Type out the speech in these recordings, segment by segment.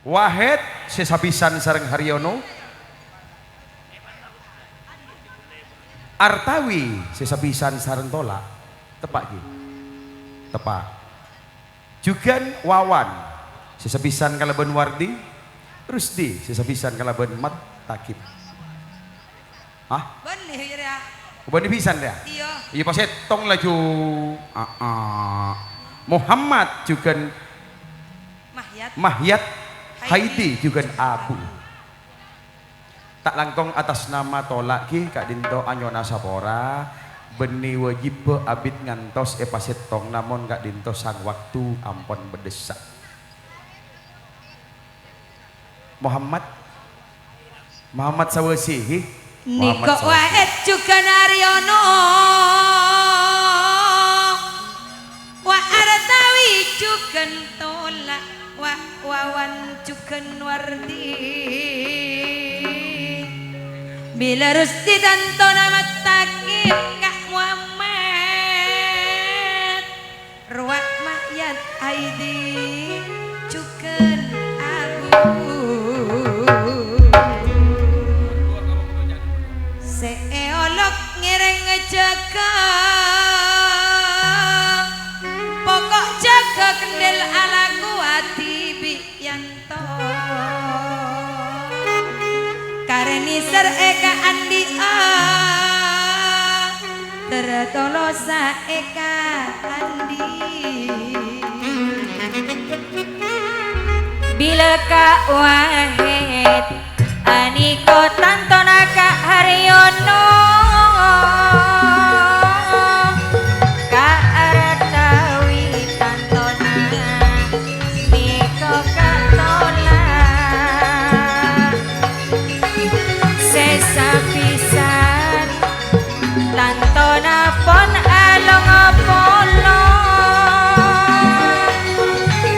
Wahid sesabisan sareng Haryono. Artawi sesabisan sareng Tola. Tepak ki. Tepak. Jugan Wawan sesabisan kalaban Wardi. Rusdi sesabisan kalaban Mat Takib. Hah? Benih ya. Bani pisan dia. Iya. Iya pas tong laju. Muhammad juga Mahyat Haidi juga Abu. Tak langkong atas nama Tolak ki Kak Dinto Anyona Sapora beni wajib abid ngantos paset tong namun Kak Dinto sang waktu ampon berdesak. Muhammad Sawasi Niko Wahid juga Naryono Wa Artawi juga Tolak Wa Wawan juga Wardi Bila Rusdi dan Tona Matakib Kak Muhammad Ruak Mahyat Aidi juga Abu Seolok ngiring ngejaga pokok jaga kendel ala kuati biyanto kareni ser eka andi tertolosa eka andi bila Kak Wahid Aniko Tantona Kak Haryono Kak Artawi Tantona Niko Kak Tola Sesa pisan Tantona pon along apolo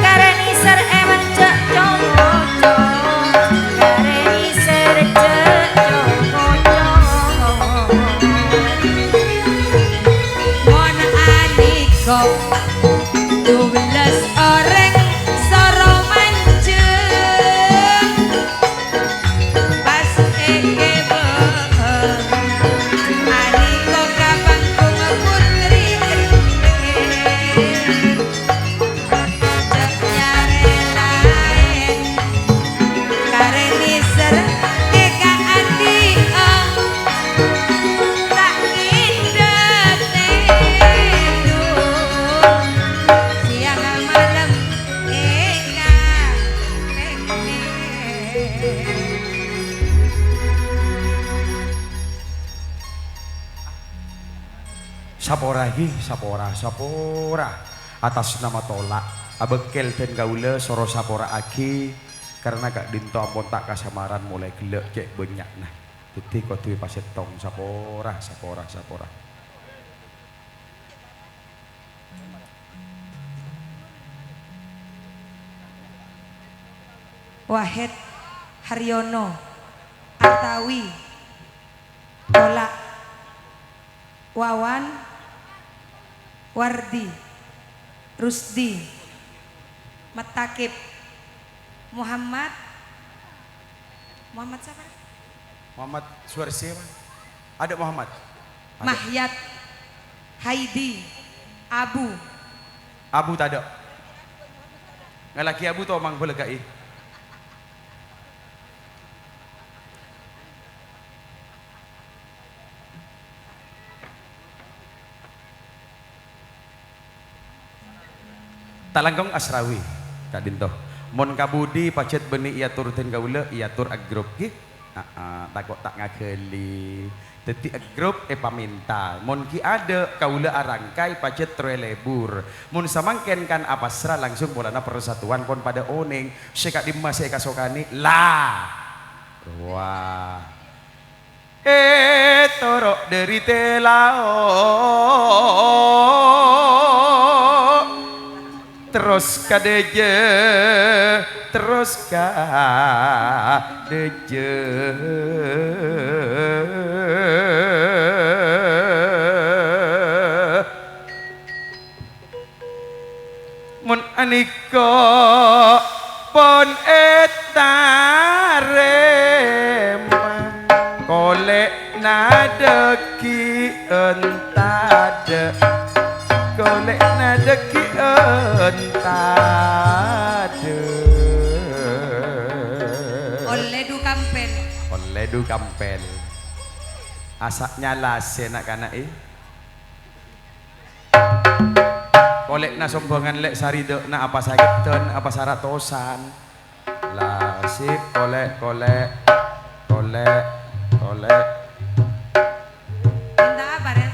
Kareni ser eman cek congkoco Tubelas orang soro mancing pas eke Aniko kapang bunga putri ceknya relain kareni ser eka andi tak indah Sapora atas nama Tolak abekel dan gaula soro Sapora aki karena Kak Dinto ampun tak kasamaran mulai gelek cek banyak nah putih kau tuh paset tong Sapora Wahid Haryono Artawi Tolak Wawan Wardi Rusdi Matakib Muhammad siapa? Muhammad Suarsi ada Muhammad ada. Mahyat Haidi Abu tak ada nggak laki Abu tuh omang boleh kai Talangkong Asrawi Kak Dinto mon kabudi pacet beni iatur ten gaula iatur agrup ki takut tak ngakeli teti agrup paminta mon ki ada kaula arangkai pacet troelebur mon samangken kan apasra langsung bolana persatuan pon pada oneng seka dimma seka sokani lah wah torok dari telao terus kadeje mun anika pon etarem kolek nadeki entade golek nadeki entade oleh du kampen oleh du kampel asaknya lase nak kana kolek na sombongan lek saridek na apa sakiten apa saratosan lasik kolek kolek kolek kolek minta apa Ren?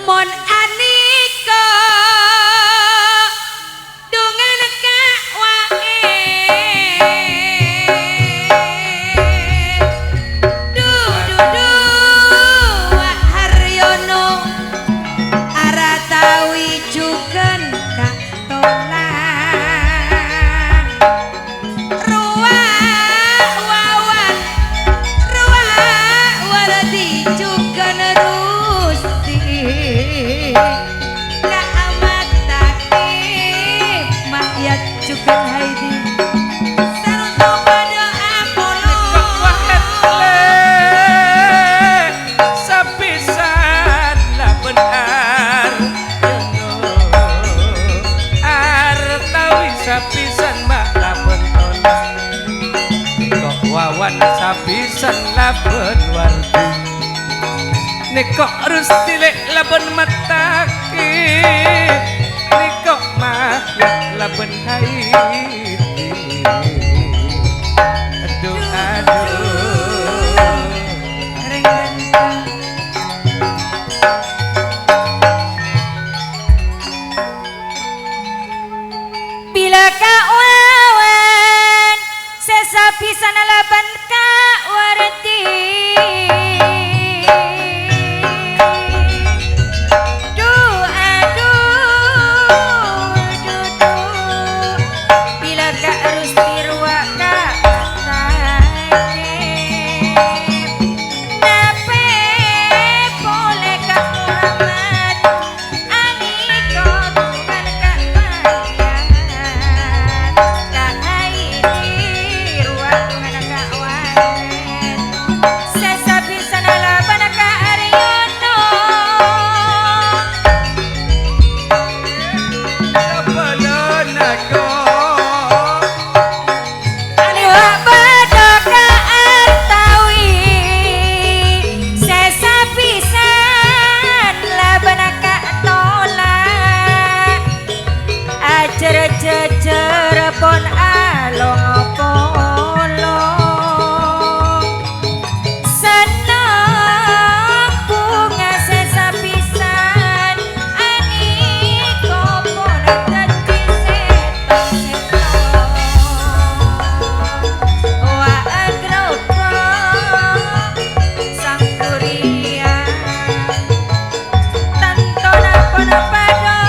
Mon anika dungan kak wae du du du Haryono aratawi jugan kak tolan ruah wawan ruah waradi jugan Kak amat takib makyat juga Haidi Sarunto pada Apollo Sapisan lah benar Artawi sapisan lah bentolan Kok wawan sapisan lah benwardi Nikok rusti lek laben mataki Nikok mahyat laben haiti Aduh aduh Reng rentang Bila kak wawan sesapisan laban kak warti jejer pon along polong senang bunga sesapisan aniko pon dadi setan wa agropo sang kuria tantona pon pada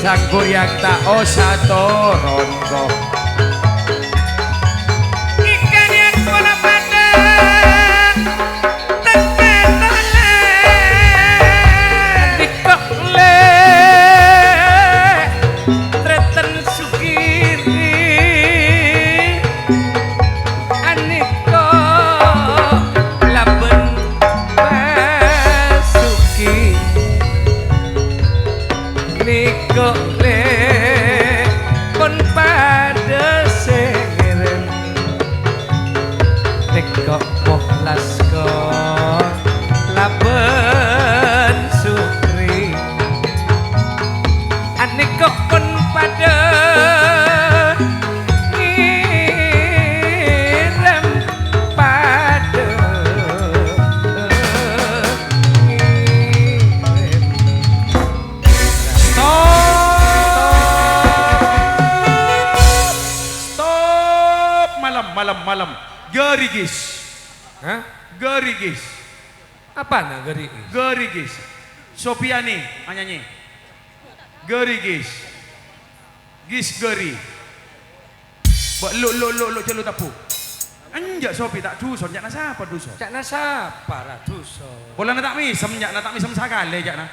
Sangkuriang tak osato ronto ikan yang pola pada teketole dikokle treten sukiri aniko Mohlas kok laben sukri ane kok pun pada ngirim pada ngirim Stop malam gerigis. Hah? Gerigis. Apa nak geri? Gerigis. Sopiani nyanyi. Gerigis. Gis geri. Buat lo celu tapu. Anjak Sopi tak duson jak nasa apa duson. Cak nasa para duso. Bola nak tak misem jak nak tak misem sakale jak na.